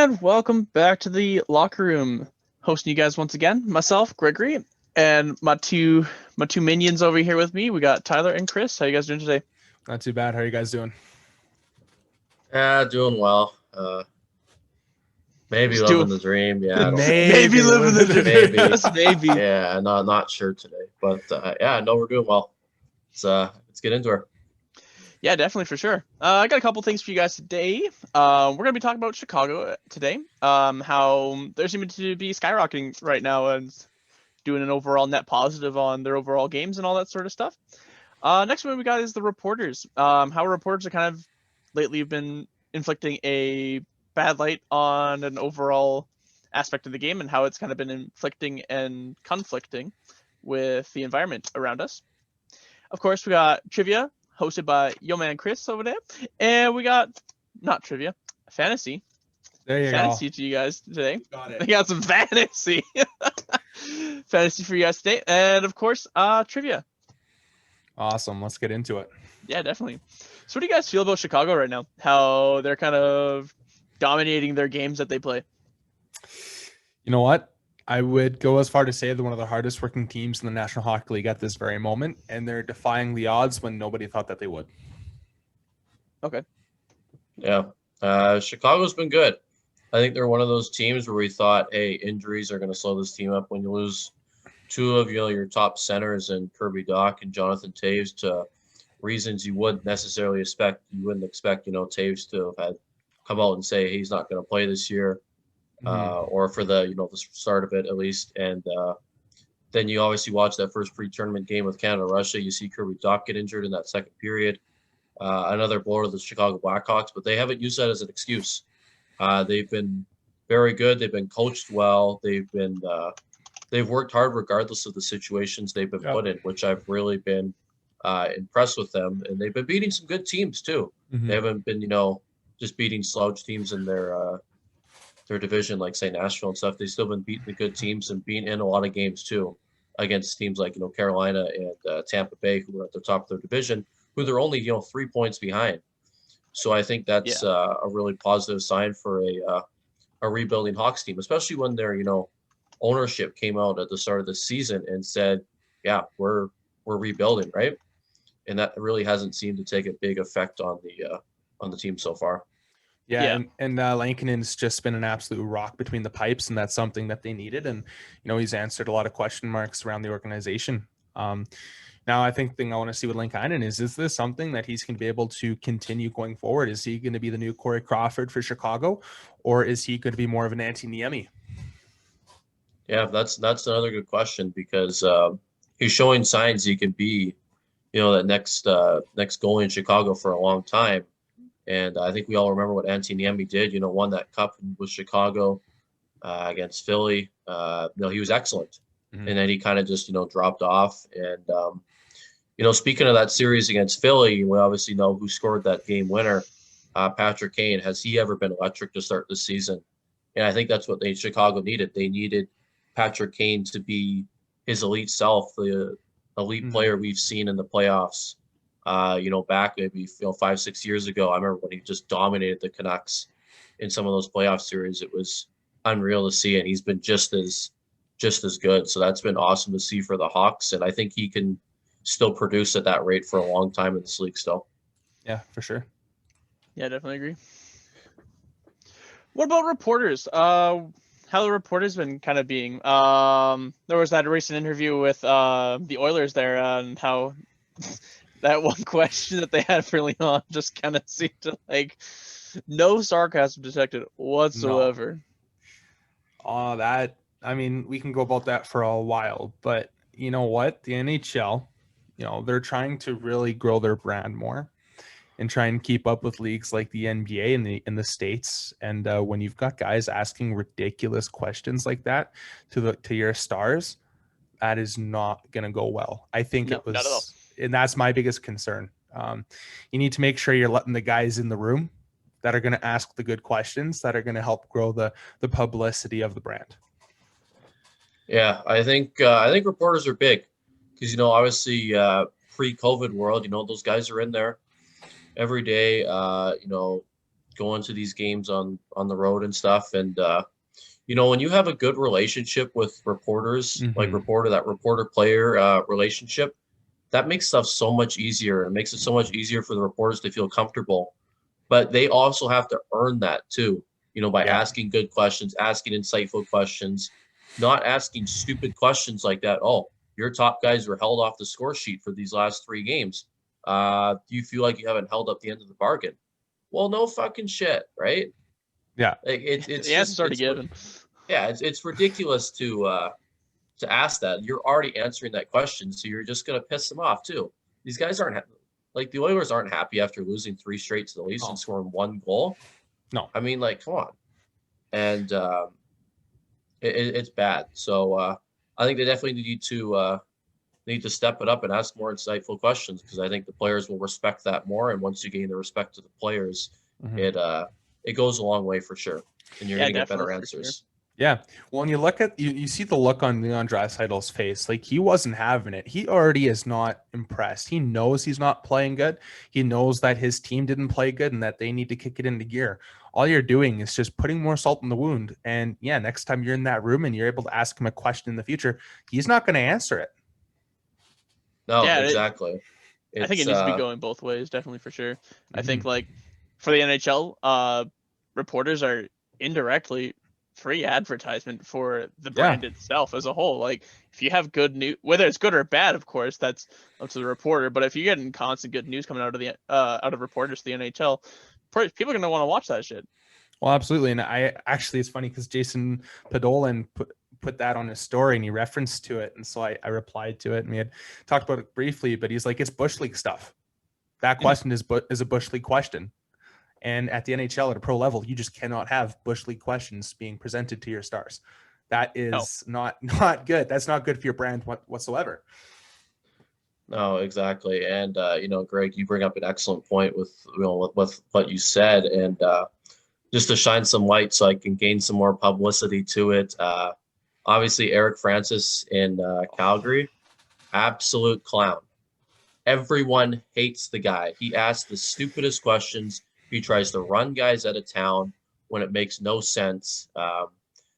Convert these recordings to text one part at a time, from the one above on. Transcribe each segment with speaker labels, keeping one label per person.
Speaker 1: And welcome back to the locker room. Hosting you guys once again, myself, Gregory, and my two minions over here with me. We got Tyler and Chris. How you guys doing today?
Speaker 2: Not too bad. How are you guys doing?
Speaker 3: Doing well. Maybe
Speaker 1: Just
Speaker 3: living the dream. Yeah, I don't know.
Speaker 1: Maybe living the dream.
Speaker 3: Maybe.
Speaker 1: Just maybe.
Speaker 3: Yeah, not sure today, but yeah, no, we're doing well. Let's get into her.
Speaker 1: Yeah, definitely for sure. I got a couple things for you guys today. We're gonna be talking about Chicago today. How they're seeming to be skyrocketing right now and doing an overall net positive on their overall games and all that sort of stuff. Next one we got is the reporters. How reporters are kind of lately been inflicting a bad light on an overall aspect of the game and how it's kind of been inflicting and conflicting with the environment around us. Of course, we got trivia hosted by Yo Man Chris over there, and we got not trivia, fantasy.
Speaker 2: There you
Speaker 1: Fantasy
Speaker 2: go.
Speaker 1: to you guys today.
Speaker 2: Got
Speaker 1: We
Speaker 2: it.
Speaker 1: got some fantasy. Fantasy for you guys today, and of course, trivia.
Speaker 2: Awesome. Let's get into it.
Speaker 1: Yeah, definitely. So what do you guys feel about Chicago right now? How they're kind of dominating their games that they play?
Speaker 2: You know what? I would go as far to say they're one of the hardest working teams in the National Hockey League at this very moment, and they're defying the odds when nobody thought that they would.
Speaker 1: Okay.
Speaker 3: Yeah, Chicago's been good. I think they're one of those teams where we thought, hey, injuries are going to slow this team up when you lose two of your top centers and Kirby Dach and Jonathan Toews to reasons you wouldn't necessarily expect. You wouldn't expect, Toews to have had come out and say he's not going to play this year. Or for the the start of it at least, and then you obviously watch that first pre-tournament game with Canada Russia. You see Kirby Dach get injured in that second period. Another blow to the Chicago Blackhawks, but they haven't used that as an excuse. They've been very good. They've been coached well. They've worked hard regardless of the situations they've been put in, which I've really been impressed with them. And they've been beating some good teams too. They haven't been just beating slouch teams in their division, like say Nashville and stuff. They've still been beating the good teams and being in a lot of games too against teams like Carolina and Tampa Bay, who are at the top of their division, who they're only 3 points behind. So I think that's a really positive sign for a rebuilding Hawks team, especially when their ownership came out at the start of the season and said, yeah, we're rebuilding, right? And that really hasn't seemed to take a big effect on the team so far.
Speaker 2: Yeah. And Lankinen's just been an absolute rock between the pipes, and that's something that they needed. And he's answered a lot of question marks around the organization. Now, I think the thing I want to see with Lankinen is this something that he's going to be able to continue going forward? Is he going to be the new Corey Crawford for Chicago, or is he going to be more of an Antti Niemi?
Speaker 3: Yeah, that's another good question, because he's showing signs he can be, that next goalie in Chicago for a long time. And I think we all remember what Antti Niemi did. Won that cup with Chicago against Philly. He was excellent, and then he kind of just dropped off. And speaking of that series against Philly, we obviously know who scored that game winner, Patrick Kane. Has he ever been electric to start the season? And I think that's what Chicago needed. They needed Patrick Kane to be his elite self, the elite player we've seen in the playoffs. Back maybe 5-6 years ago. I remember when he just dominated the Canucks in some of those playoff series. It was unreal to see, and he's been just as good. So that's been awesome to see for the Hawks, and I think he can still produce at that rate for a long time in this league still.
Speaker 2: Yeah, for sure.
Speaker 1: Yeah, definitely agree. What about reporters? How the reporters been kind of being? There was that recent interview with the Oilers there, and how that one question that they had for Leon just kind of seemed to no sarcasm detected whatsoever.
Speaker 2: No. We can go about that for a while, but you know what? The NHL, they're trying to really grow their brand more and try and keep up with leagues like the NBA in the States. And when you've got guys asking ridiculous questions like that to your stars, that is not going to go well. I think it was,
Speaker 1: not at all.
Speaker 2: And that's my biggest concern. You need to make sure you're letting the guys in the room that are going to ask the good questions that are going to help grow the publicity of the brand.
Speaker 3: Yeah, I think reporters are big, because obviously pre-COVID world, those guys are in there every day, going to these games on the road and stuff. And when you have a good relationship with reporters, like reporter player relationship, that makes stuff so much easier. It makes it so much easier for the reporters to feel comfortable. But they also have to earn that too, by asking good questions, asking insightful questions, not asking stupid questions like that. Oh, your top guys were held off the score sheet for these last 3 games. Do you feel like you haven't held up the end of the bargain? Well, no fucking shit, right?
Speaker 2: Yeah.
Speaker 3: Like it's
Speaker 1: the answer's already given.
Speaker 3: Yeah, it's ridiculous to ask that. You're already answering that question, so you're just gonna piss them off too. These guys aren't like the Oilers aren't happy after losing 3 straight to the Leafs and scoring 1 goal.
Speaker 2: No,
Speaker 3: I mean, like, come on, and it's bad. So I think they definitely need to step it up and ask more insightful questions, because I think the players will respect that more. And once you gain the respect of the players, it goes a long way for sure, and you're gonna get better answers.
Speaker 2: Yeah. Well, when you look at you see the look on Leon Draisaitl's face, like he wasn't having it. He already is not impressed. He knows he's not playing good. He knows that his team didn't play good and that they need to kick it into gear. All you're doing is just putting more salt in the wound. And yeah, next time you're in that room and you're able to ask him a question in the future, he's not going to answer it.
Speaker 3: No, exactly.
Speaker 1: I think it needs to be going both ways, definitely, for sure. I think, like, for the NHL, reporters are indirectly free advertisement for the brand itself as a whole. Like, if you have good news, whether it's good or bad, of course, that's up to the reporter. But if you're getting constant good news coming out of reporters to the NHL, people are gonna want to watch that shit.
Speaker 2: Well, absolutely. And it's funny because Jason Podolin put that on his story and he referenced to it, and so I replied to it, and we had talked about it briefly. But he's like, it's Bush League stuff. That question is a Bush League question. And at the NHL at a pro level, you just cannot have Bush League questions being presented to your stars. That is not good. That's not good for your brand whatsoever.
Speaker 3: No, exactly. And Greg, you bring up an excellent point with what you said, and just to shine some light so I can gain some more publicity to it. Obviously, Eric Francis in Calgary, absolute clown. Everyone hates the guy. He asks the stupidest questions. He tries to run guys out of town when it makes no sense.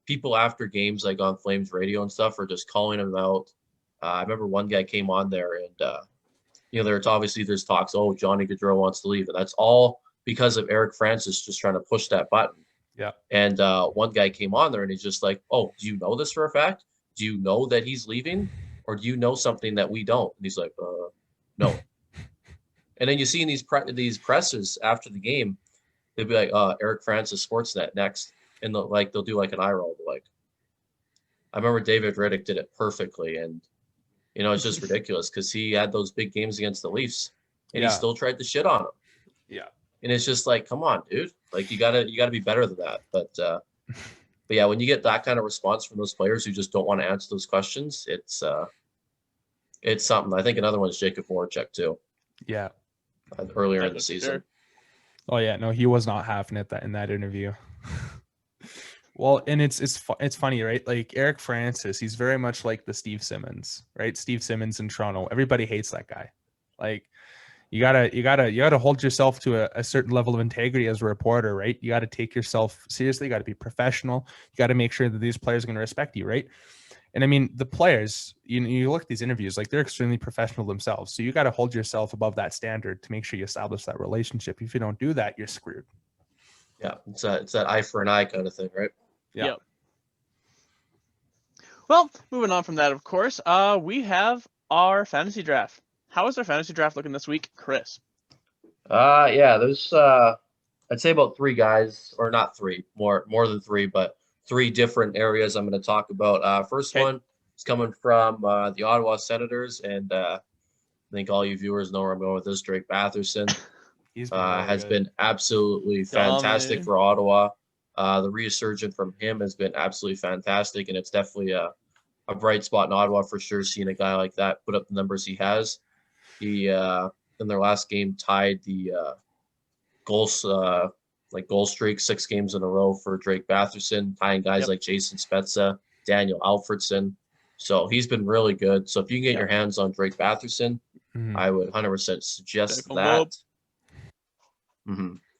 Speaker 3: People after games, like on Flames radio and stuff, are just calling him out. I remember one guy came on there, and there's talks. Oh, Johnny Gaudreau wants to leave, and that's all because of Eric Francis just trying to push that button.
Speaker 2: Yeah. And
Speaker 3: one guy came on there, and he's just like, "Oh, do you know this for a fact? Do you know that he's leaving, or do you know something that we don't?" And he's like, "No." And then you see in these presses after the game, they'll be like, Eric Francis Sportsnet next. And they'll do like an eye roll. Like, I remember David Riddick did it perfectly. And, it's just ridiculous because he had those big games against the Leafs and he still tried to shit on them.
Speaker 2: Yeah.
Speaker 3: And it's just like, come on, dude. Like, you gotta be better than that. But yeah, when you get that kind of response from those players who just don't want to answer those questions, it's something. I think another one is Jacob Voracek too.
Speaker 2: Yeah.
Speaker 3: Earlier in the season.
Speaker 1: Sure.
Speaker 2: Oh yeah, no, he was not having it in that interview. Well, and it's funny, right? Like Eric Francis, he's very much like the Steve Simmons, right? Steve Simmons in Toronto. Everybody hates that guy. Like you gotta hold yourself to a certain level of integrity as a reporter, right? You got to take yourself seriously. You got to be professional. You got to make sure that these players are going to respect you, right? And I mean, the players, you look at these interviews, like they're extremely professional themselves. So you got to hold yourself above that standard to make sure you establish that relationship. If you don't do that, you're screwed.
Speaker 3: Yeah, it's that eye for an eye kind of thing, right?
Speaker 2: Yeah.
Speaker 1: Yep. Well, moving on from that, of course, we have our fantasy draft. How is our fantasy draft looking this week, Chris?
Speaker 3: Yeah, there's I'd say about 3 guys, or not 3, more than 3, but 3 different areas I'm going to talk about. First one is coming from the Ottawa Senators, and I think all you viewers know where I'm going with this. Drake Batherson has been absolutely fantastic for Ottawa. The resurgence from him has been absolutely fantastic, and it's definitely a bright spot in Ottawa for sure, seeing a guy like that put up the numbers he has. He, in their last game, tied the goal streak 6 games in a row for Drake Batherson, tying guys like Jason Spezza, Daniel Alfredson. So he's been really good. So if you can get your hands on Drake Batherson, I would 100% suggest that.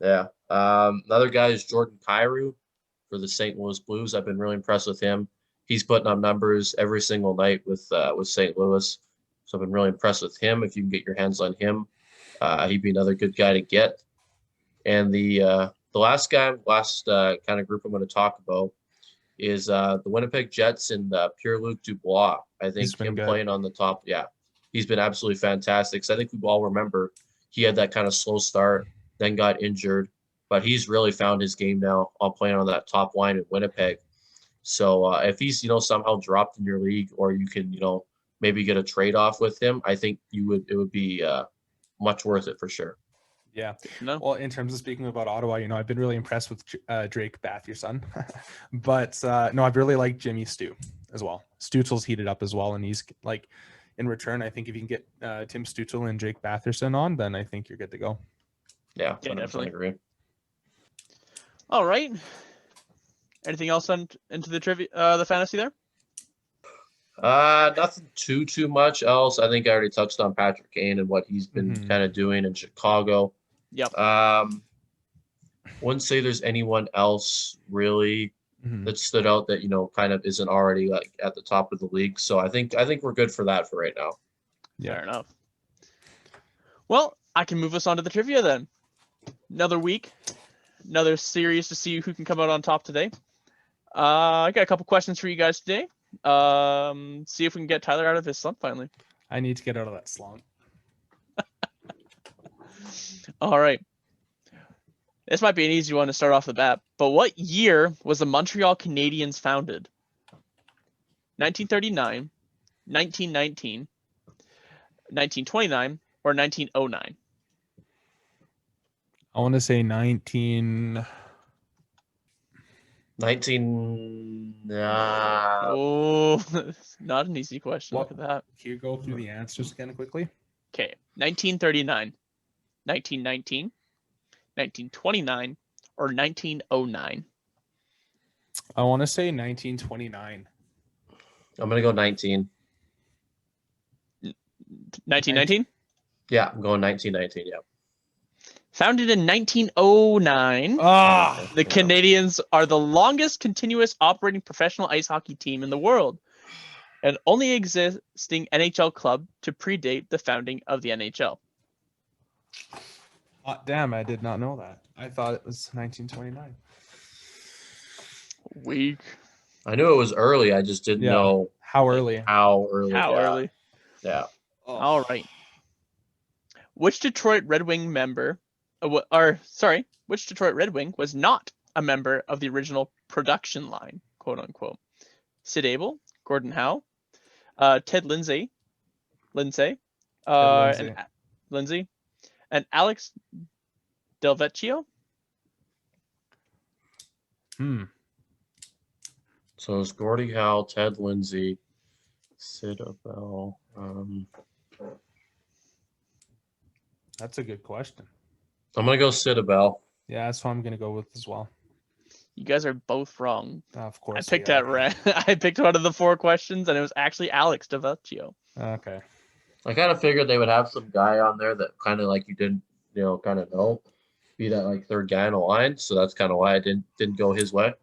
Speaker 3: Yeah. Another guy is Jordan Kyrou for the St. Louis Blues. I've been really impressed with him. He's putting up numbers every single night with St. Louis. So I've been really impressed with him. If you can get your hands on him, he'd be another good guy to get. And the last guy, kind of group I'm going to talk about is the Winnipeg Jets and Pierre-Luc Dubois. I
Speaker 2: He's
Speaker 3: think
Speaker 2: been
Speaker 3: him
Speaker 2: good.
Speaker 3: playing on the top, yeah, he's been absolutely fantastic. So I think we all remember he had that kind of slow start, then got injured, but he's really found his game now on playing on that top line in Winnipeg. So if he's somehow dropped in your league, or you can maybe get a trade off with him, I think it would be much worth it for sure.
Speaker 2: Yeah.
Speaker 1: No.
Speaker 2: Well, in terms of speaking about Ottawa, I've been really impressed with Drake Batherson, but no, I've really liked Jimmy Stu as well. Stutzel's heated up as well, and he's like, in return, I think if you can get Tim Stutzel and Drake Batherson on, then I think you're good to go.
Speaker 3: Yeah,
Speaker 1: Yeah,
Speaker 3: 100%
Speaker 1: definitely.
Speaker 3: agree.
Speaker 1: All right. Anything else into the trivia, the fantasy there?
Speaker 3: Nothing too much else. I think I already touched on Patrick Kane and what he's been kind of doing in Chicago.
Speaker 1: Yep.
Speaker 3: Wouldn't say there's anyone else really that stood out that kind of isn't already like at the top of the league. So I think we're good for that for right now.
Speaker 2: Yeah.
Speaker 1: Fair enough. Well, I can move us on to the trivia then. Another week, another series to see who can come out on top today. I got a couple questions for you guys today. See if we can get Tyler out of his slump finally.
Speaker 2: I need to get out of that slump.
Speaker 1: All right. This might be an easy one to start off the bat, but what year was the Montreal Canadiens founded? 1939, 1919, 1929, or 1909?
Speaker 2: I want to say 19.
Speaker 3: 19.
Speaker 1: Oh, not an easy question. Look at that.
Speaker 2: Can you go through the answers again quickly?
Speaker 1: Okay, 1939, 1919, 1929, or 1909?
Speaker 2: I want to say 1929.
Speaker 3: I'm gonna go 19.
Speaker 1: 1919?
Speaker 3: Yeah, I'm going 1919. Yeah.
Speaker 1: Founded in 1909,
Speaker 2: Ah,
Speaker 1: the Canadiens are the longest continuous operating professional ice hockey team in the world, and only existing NHL club to predate the founding of the NHL.
Speaker 2: damn, I did not know that. I thought it was 1929.
Speaker 1: Weak.
Speaker 3: I knew it was early. I just didn't know
Speaker 2: How early?
Speaker 3: How early?
Speaker 1: How early?
Speaker 3: Yeah.
Speaker 2: Oh.
Speaker 1: All right. Which Detroit Red Wing Detroit Red Wing was not a member of the original production line, quote unquote? Sid Abel, Gordon Howe, Ted Lindsay, and Alex Delvecchio.
Speaker 3: So it's Gordie Howe, Ted Lindsay, Sid Abel.
Speaker 2: That's a good question.
Speaker 3: I'm gonna go Sid Abel.
Speaker 2: Yeah, that's what I'm gonna go with as well.
Speaker 1: You guys are both wrong.
Speaker 2: Of course.
Speaker 1: I picked that right. I picked one of the 4 questions, and it was actually Alex Delvecchio.
Speaker 2: Okay.
Speaker 3: I kind of figured they would have some guy on there that kind of like you didn't, kind of know, be that like third guy in the line. So that's kind of why I didn't go his way.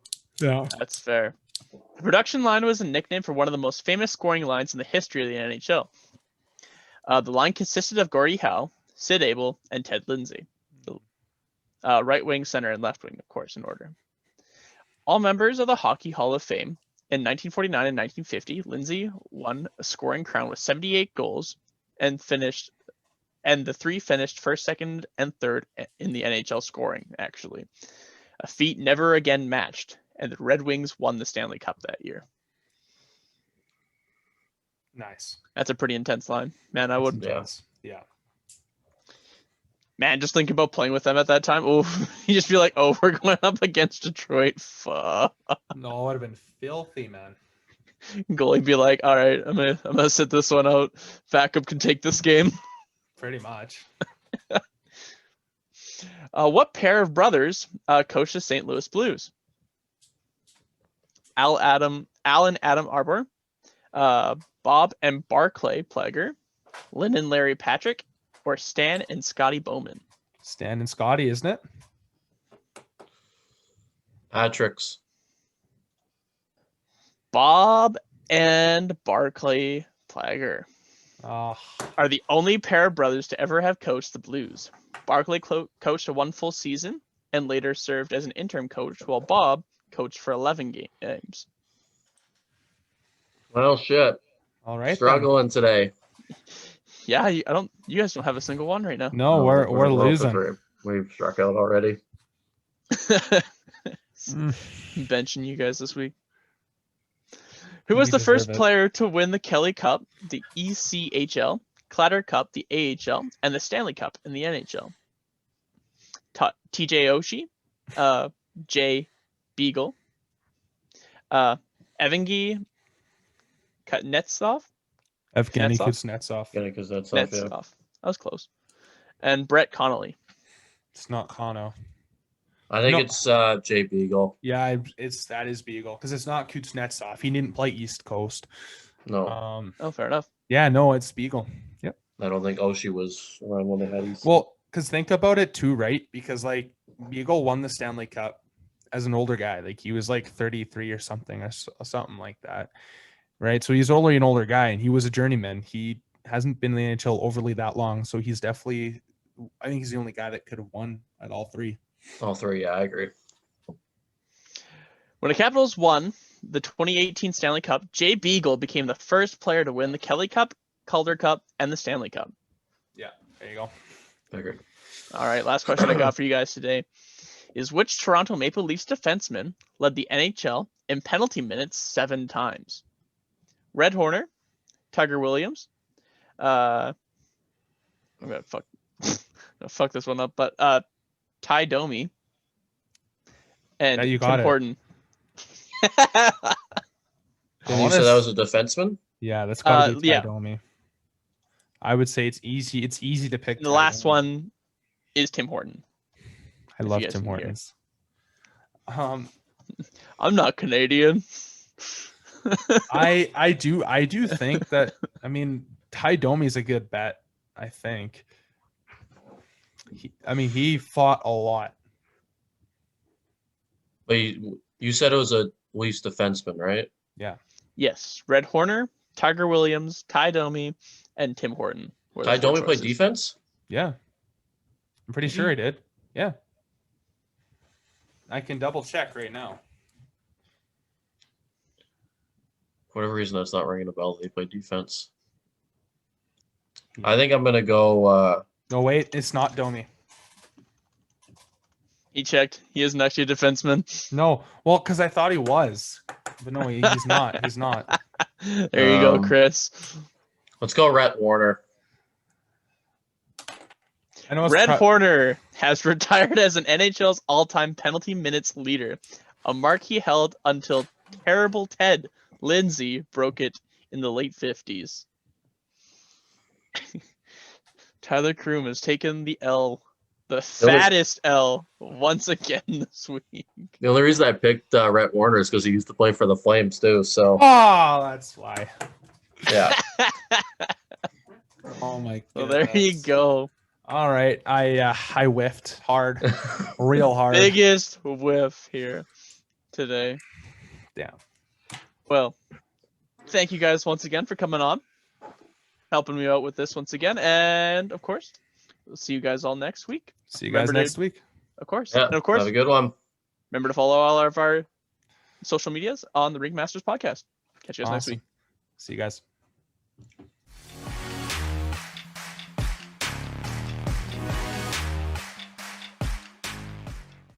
Speaker 2: Yeah.
Speaker 1: That's fair. The production line was a nickname for one of the most famous scoring lines in the history of the NHL. The line consisted of Gordie Howe, Sid Abel, and Ted Lindsay. Right wing, center, and left wing, of course, in order. All members of the Hockey Hall of Fame. In 1949 and 1950, Lindsay won a scoring crown with 78 goals and the 3 finished first, second, and third in the NHL scoring, actually. A feat never again matched, and the Red Wings won the Stanley Cup that year.
Speaker 2: Nice.
Speaker 1: That's a pretty intense line. Man, I would.
Speaker 2: Yeah.
Speaker 1: Man, just think about playing with them at that time. Oh, you just be like, oh, we're going up against Detroit. Fuck.
Speaker 2: No, it would have been filthy, man.
Speaker 1: Goalie be like, all right, I'm gonna sit this one out. Backup can take this game.
Speaker 2: Pretty much.
Speaker 1: What pair of brothers coached the St. Louis Blues? Al and Adam Arbor, Bob and Barclay Plager, Lynn and Larry Patrick, or Stan and Scotty Bowman?
Speaker 2: Stan and Scotty, isn't it?
Speaker 3: Hat-tricks.
Speaker 1: Bob and Barclay Plager
Speaker 2: Oh,
Speaker 1: are the only pair of brothers to ever have coached the Blues. Barclay coached a 1 full season and later served as an interim coach, while Bob coached for 11 games.
Speaker 3: Well, shit.
Speaker 2: all right. Then.
Speaker 3: Struggling today.
Speaker 1: Yeah, you guys don't have a single one right now.
Speaker 2: No, we're losing.
Speaker 3: We've struck out already.
Speaker 1: Benching you guys this week. Who was
Speaker 2: You
Speaker 1: the first
Speaker 2: deserve it.
Speaker 1: player to win the Kelly Cup, the ECHL, Clatter Cup, the AHL, and the Stanley Cup in the NHL? TJ Oshie, Jay Beagle, Evgeny Kuznetsov,
Speaker 2: Evgeny
Speaker 1: Kuznetsov?
Speaker 2: Kuznetsov.
Speaker 3: Yeah, because that's off, yeah.
Speaker 1: That was close. And Brett Connolly.
Speaker 2: It's not Kano.
Speaker 3: I think
Speaker 2: No.
Speaker 3: it's Jay Beagle.
Speaker 2: Yeah, that is Beagle because it's not Kuznetsov. He didn't play East Coast.
Speaker 3: No,
Speaker 1: Oh, fair enough.
Speaker 2: Yeah, no, it's Beagle. Yep.
Speaker 3: I don't think Oshie was around when they had East.
Speaker 2: Well, because think about it too, right? Because like Beagle won the Stanley Cup as an older guy. Like he was like 33 or something something like that, right? So he's only an older guy, and he was a journeyman. He hasn't been in the NHL overly that long, so he's definitely. I think he's the only guy that could have won at all three.
Speaker 3: All three, yeah, I agree.
Speaker 1: When the Capitals won the 2018 Stanley Cup, Jay Beagle became the first player to win the Kelly Cup, Calder Cup, and the Stanley Cup.
Speaker 2: Yeah, there you go.
Speaker 3: Figured.
Speaker 1: All right, last question I got for you guys today is which Toronto Maple Leafs defenseman led the NHL in penalty minutes 7 times? Red Horner, Tiger Williams, I'm gonna fuck this one up, but Ty Domi and
Speaker 2: Yeah, you
Speaker 1: Tim
Speaker 2: got it.
Speaker 1: Horton.
Speaker 3: And you said that was a defenseman?
Speaker 2: Yeah, that's gotta be
Speaker 1: yeah.
Speaker 2: Ty Domi. I would say it's easy. It's easy to pick.
Speaker 1: The last one is Tim Horton.
Speaker 2: I
Speaker 1: if
Speaker 2: love
Speaker 1: you guys
Speaker 2: Tim
Speaker 1: can hear.
Speaker 2: Hortons.
Speaker 1: I'm not Canadian.
Speaker 2: I do think that. I mean, Ty Domi's a good bet. I think. He fought a lot.
Speaker 3: But you said it was a Leafs defenseman, right?
Speaker 2: Yeah.
Speaker 1: Yes, Red Horner, Tiger Williams, Ty Domi, and Tim Horton. were the
Speaker 3: Ty
Speaker 1: four
Speaker 3: Domi played
Speaker 1: choices.
Speaker 3: defense?
Speaker 2: Yeah. I'm pretty sure he did. Yeah. I can double check right now.
Speaker 3: For whatever reason, that's not ringing a bell. They played defense. I think I'm going to go...
Speaker 2: No, wait. It's not Domi.
Speaker 1: He checked. He isn't actually a defenseman.
Speaker 2: No. Well, because I thought he was. But no, he's not. He's not.
Speaker 1: There you go, Chris.
Speaker 3: let's go Rhett Warner.
Speaker 2: I know it's
Speaker 1: Red Horner has retired as an NHL's all-time penalty minutes leader, a mark he held until terrible Ted Lindsay broke it in the late 50s. Tyler Croome has taken the L, the fattest L, once again this week.
Speaker 3: The only reason I picked Rhett Warner is because he used to play for the Flames too. So
Speaker 2: Oh, that's why.
Speaker 3: yeah,
Speaker 2: Oh my god.
Speaker 1: Well, there you go.
Speaker 2: All right. I whiffed hard. Real hard.
Speaker 1: Biggest whiff here today.
Speaker 2: Yeah.
Speaker 1: Well, thank you guys once again for coming on, helping me out with this once again. And of course, we'll see you guys all next week.
Speaker 2: See you guys
Speaker 1: Remember
Speaker 2: next week.
Speaker 1: Of course.
Speaker 3: yeah.
Speaker 1: And of course,
Speaker 3: Have a good one.
Speaker 1: remember to follow all of our social medias on the Ringmasters podcast. Catch you guys next
Speaker 2: Awesome.
Speaker 1: week.
Speaker 2: See you guys.